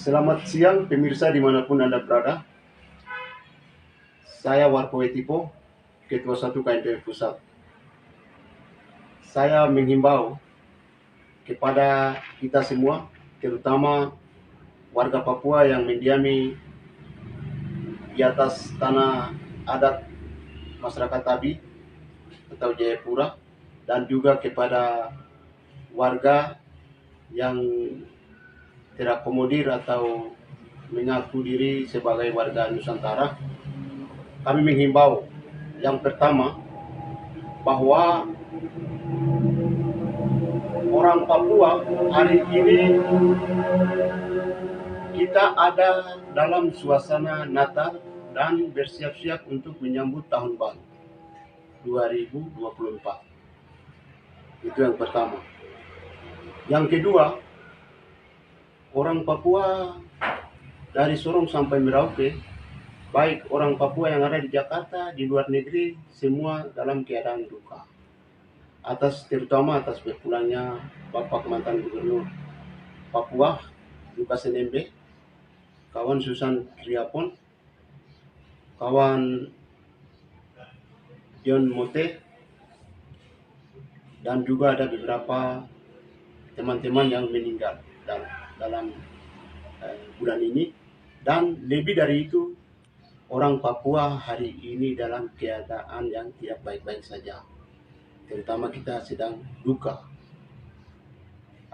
Selamat siang pemirsa dimanapun Anda berada. Saya Warko Etipo, Ketua 1 KNPB Pusat. Saya menghimbau kepada kita semua, terutama warga Papua yang mendiami di atas tanah adat masyarakat Tabi atau Jayapura, dan juga kepada warga yang terakomodir atau mengaku diri sebagai warga Nusantara. Kami menghimbau yang pertama bahwa orang Papua hari ini kita ada dalam suasana Natal dan bersiap-siap untuk menyambut tahun baru 2024. Itu yang pertama. Yang kedua, orang Papua dari Sorong sampai Merauke, baik orang Papua yang ada di Jakarta, di luar negeri, semua dalam keadaan duka. Terutama atas berpulangnya Bapak mantan Gubernur Papua, Lukas NMB, kawan Susan Riapon, kawan John Mote, dan juga ada beberapa teman-teman yang meninggal dalam bulan ini. Dan lebih dari itu, orang Papua hari ini dalam keadaan yang tidak baik-baik saja. Terutama kita sedang duka.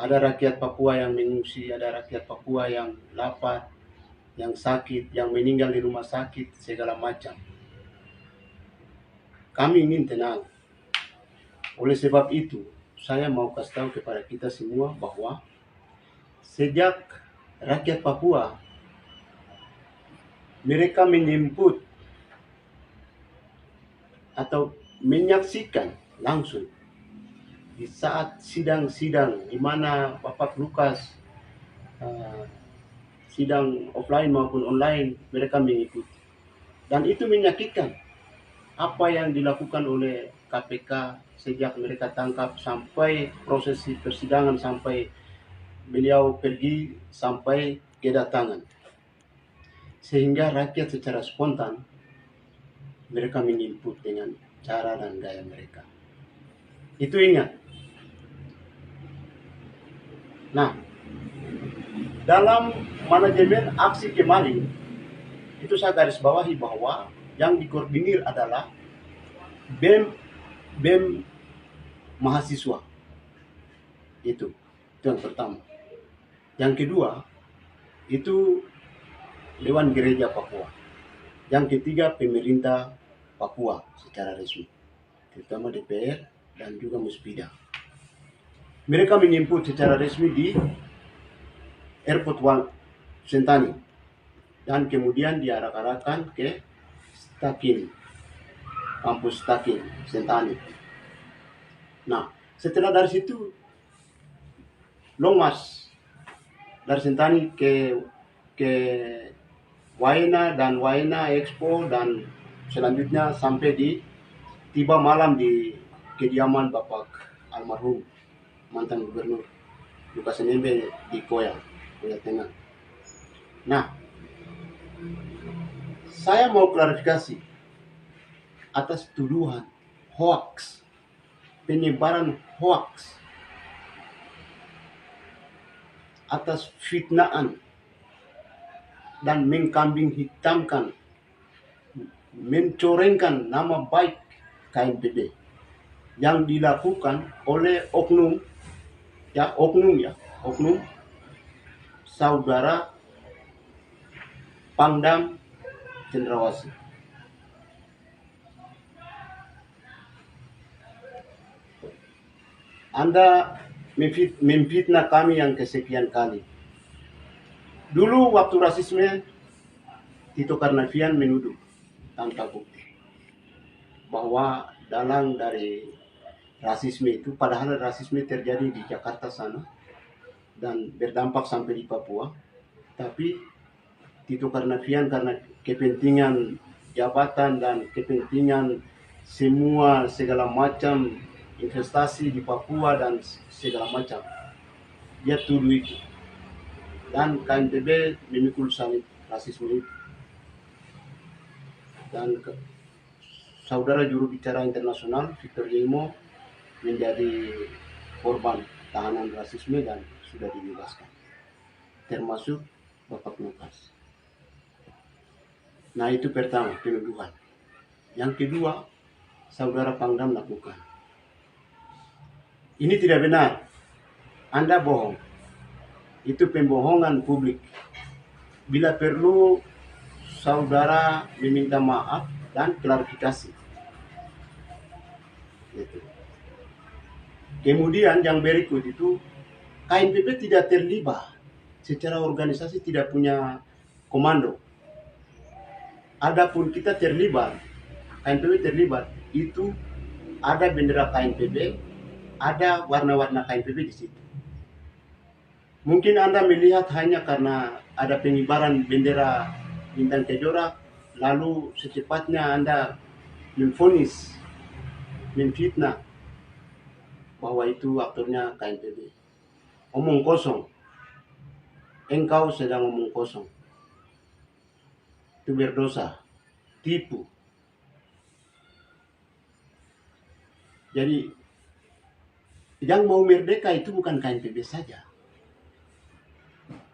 Ada rakyat Papua yang mengungsi, ada rakyat Papua yang lapar, yang sakit, yang meninggal di rumah sakit, segala macam. Kami ingin tenang. Oleh sebab itu, saya mau kasih tahu kepada kita semua bahwa sejak rakyat Papua mereka menyebut atau menyaksikan langsung di saat sidang-sidang di mana Bapak Lukas sidang offline maupun online mereka mengikuti, dan itu menyakitkan apa yang dilakukan oleh KPK sejak mereka tangkap sampai prosesi persidangan, sampai beliau pergi, sampai kedatangan, sehingga rakyat secara spontan mereka menginput dengan cara dan gaya mereka. Itu ingat. Nah, dalam manajemen aksi kemarin itu saya garis bawahi bahwa yang dikoordinir adalah BEM mahasiswa. Itu yang pertama. Yang kedua itu Dewan Gereja Papua. Yang ketiga pemerintah Papua secara resmi, terutama DPR dan juga Muspida. Mereka menyebut secara resmi di Airport One Sentani dan kemudian diarak-arakan ke Stakin, kampus Stakin Sentani. Nah, setelah dari situ long march dari Sentani ke Waena dan Waena Expo, dan selanjutnya sampai tiba malam di kediaman Bapak almarhum mantan Gubernur Lukas NMB di Koya Tengah. Nah, saya mau klarifikasi atas tuduhan hoax, penyebaran hoax, atas fitnaan dan mengkambing hitamkan, mencorengkan nama baik KNPB yang dilakukan oleh oknum saudara Pangdam Cendrawasih. Anda memfitnah kami yang kesekian kali. Dulu waktu rasisme, Tito Karnavian menuduh tanpa bukti bahwa dalang dari rasisme itu, padahal rasisme terjadi di Jakarta sana dan berdampak sampai di Papua, tapi Tito Karnavian karena kepentingan jabatan dan kepentingan segala macam investasi di Papua dan segala macam, dia tuduh itu. dan KNPB memikul salib rasisme itu. Dan saudara juru bicara internasional Victor Yemo menjadi korban tahanan rasisme dan sudah dibebaskan, termasuk Bapak Lukas. Nah itu pertama, penuduhan. Yang kedua, saudara Pangdam lakukan. Ini tidak benar. Anda bohong. Itu pembohongan publik. Bila perlu, saudara meminta maaf dan klarifikasi. Gitu. Kemudian yang berikut itu, KNPB tidak terlibat. Secara organisasi tidak punya komando. Adapun kita terlibat, KNPB terlibat, itu ada bendera KNPB, ada warna-warna KNPB di situ. Mungkin Anda melihat hanya karena ada pengibaran bendera Bintang Kejora, lalu secepatnya Anda memvonis, memfitnah bahwa itu aktornya KNPB. Omong kosong. Engkau sedang omong kosong. Itu berdosa, tipu. Jadi yang mau merdeka itu bukan KNPB saja.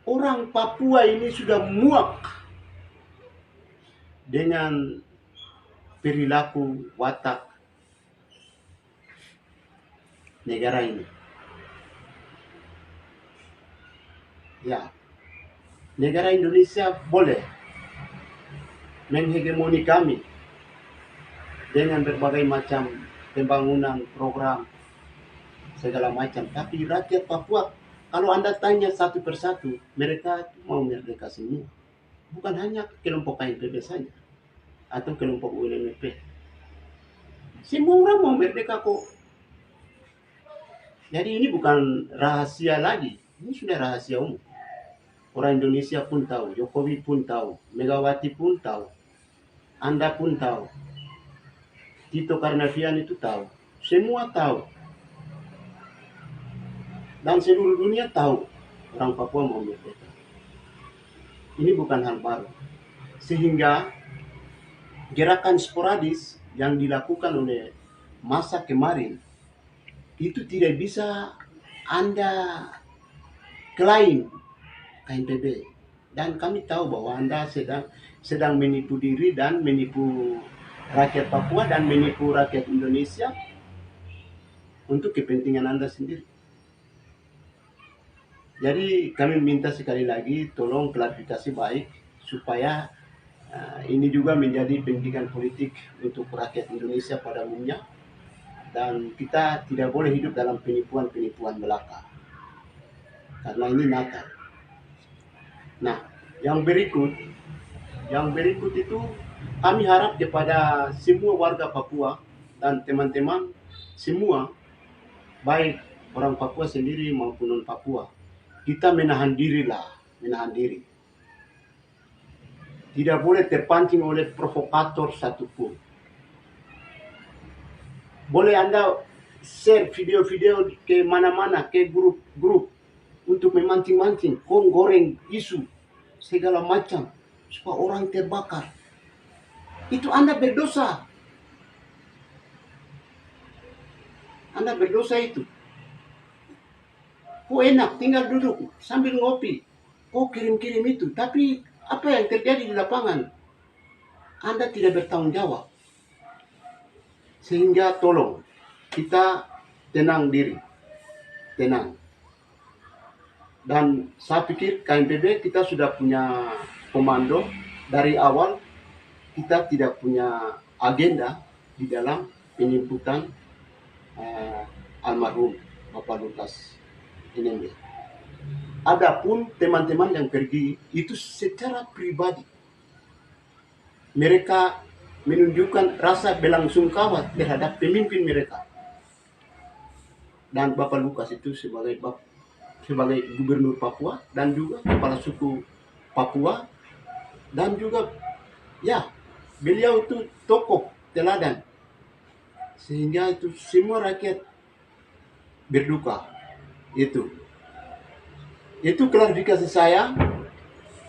Orang Papua ini sudah muak dengan perilaku watak negara ini. Ya, negara Indonesia boleh menghegemoni kami dengan berbagai macam pembangunan program segala macam, tapi rakyat Papua kalau Anda tanya satu persatu, mereka mau merdeka semua, bukan hanya kelompok KNPB saja atau kelompok UNMP. Semua orang mau merdeka kok. Jadi ini bukan rahasia lagi, ini sudah rahasia umum. Orang Indonesia pun tahu, Jokowi pun tahu, Megawati pun tahu, Anda pun tahu, Tito Karnavian itu tahu, semua tahu. Dan seluruh dunia tahu orang Papua mau merdeka. Ini bukan hal baru. Sehingga gerakan sporadis yang dilakukan oleh masa kemarin itu tidak bisa Anda klaim KNPB. Dan kami tahu bahwa Anda sedang menipu diri dan menipu rakyat Papua dan menipu rakyat Indonesia untuk kepentingan Anda sendiri. Jadi kami minta sekali lagi tolong klarifikasi baik supaya ini juga menjadi pendidikan politik untuk rakyat Indonesia pada umumnya, dan kita tidak boleh hidup dalam penipuan-penipuan belaka karena ini nakal. Nah, yang berikut itu kami harap kepada semua warga Papua dan teman-teman semua, baik orang Papua sendiri maupun non Papua, kita menahan diri. Tidak boleh terpancing oleh provokator satupun. Boleh Anda share video-video ke mana-mana, ke grup-grup untuk memancing-mancing, goreng isu segala macam supaya orang terbakar. Itu Anda berdosa. Anda berdosa itu. Kok enak tinggal duduk sambil ngopi. Kok kirim-kirim itu. Tapi apa yang terjadi di lapangan? Anda tidak bertanggung jawab. Sehingga tolong kita tenang diri. Tenang. Dan saya pikir KNPB kita sudah punya komando dari awal. Kita tidak punya agenda di dalam penjemputan almarhum Bapak Lukas NMB. Adapun teman-teman yang pergi itu secara pribadi mereka menunjukkan rasa belangsungkawa terhadap pemimpin mereka. Dan Bapak Lukas itu sebagai gubernur Papua dan juga kepala suku Papua, dan juga ya beliau itu tokoh teladan, sehingga itu semua rakyat berduka itu. Itu klarifikasi saya.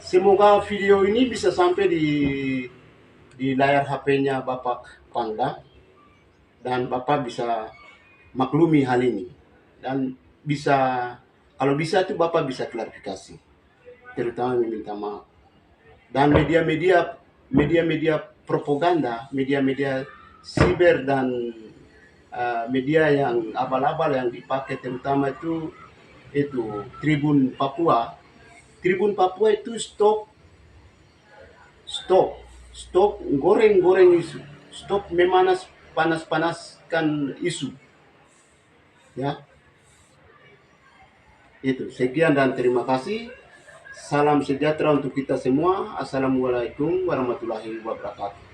Semoga video ini bisa sampai di layar HP-nya Bapak Pangda, dan Bapak bisa maklumi hal ini, dan bisa, kalau bisa itu Bapak bisa klarifikasi, terutama meminta maaf. Dan media-media propaganda, media-media siber, dan media yang abal-abal yang dipakai, terutama itu Tribun Papua. Tribun Papua itu stop stop goreng-goreng isu, stop panas-panaskan isu, ya. Itu sekian dan terima kasih. Salam sejahtera untuk kita semua. Assalamualaikum warahmatullahi wabarakatuh.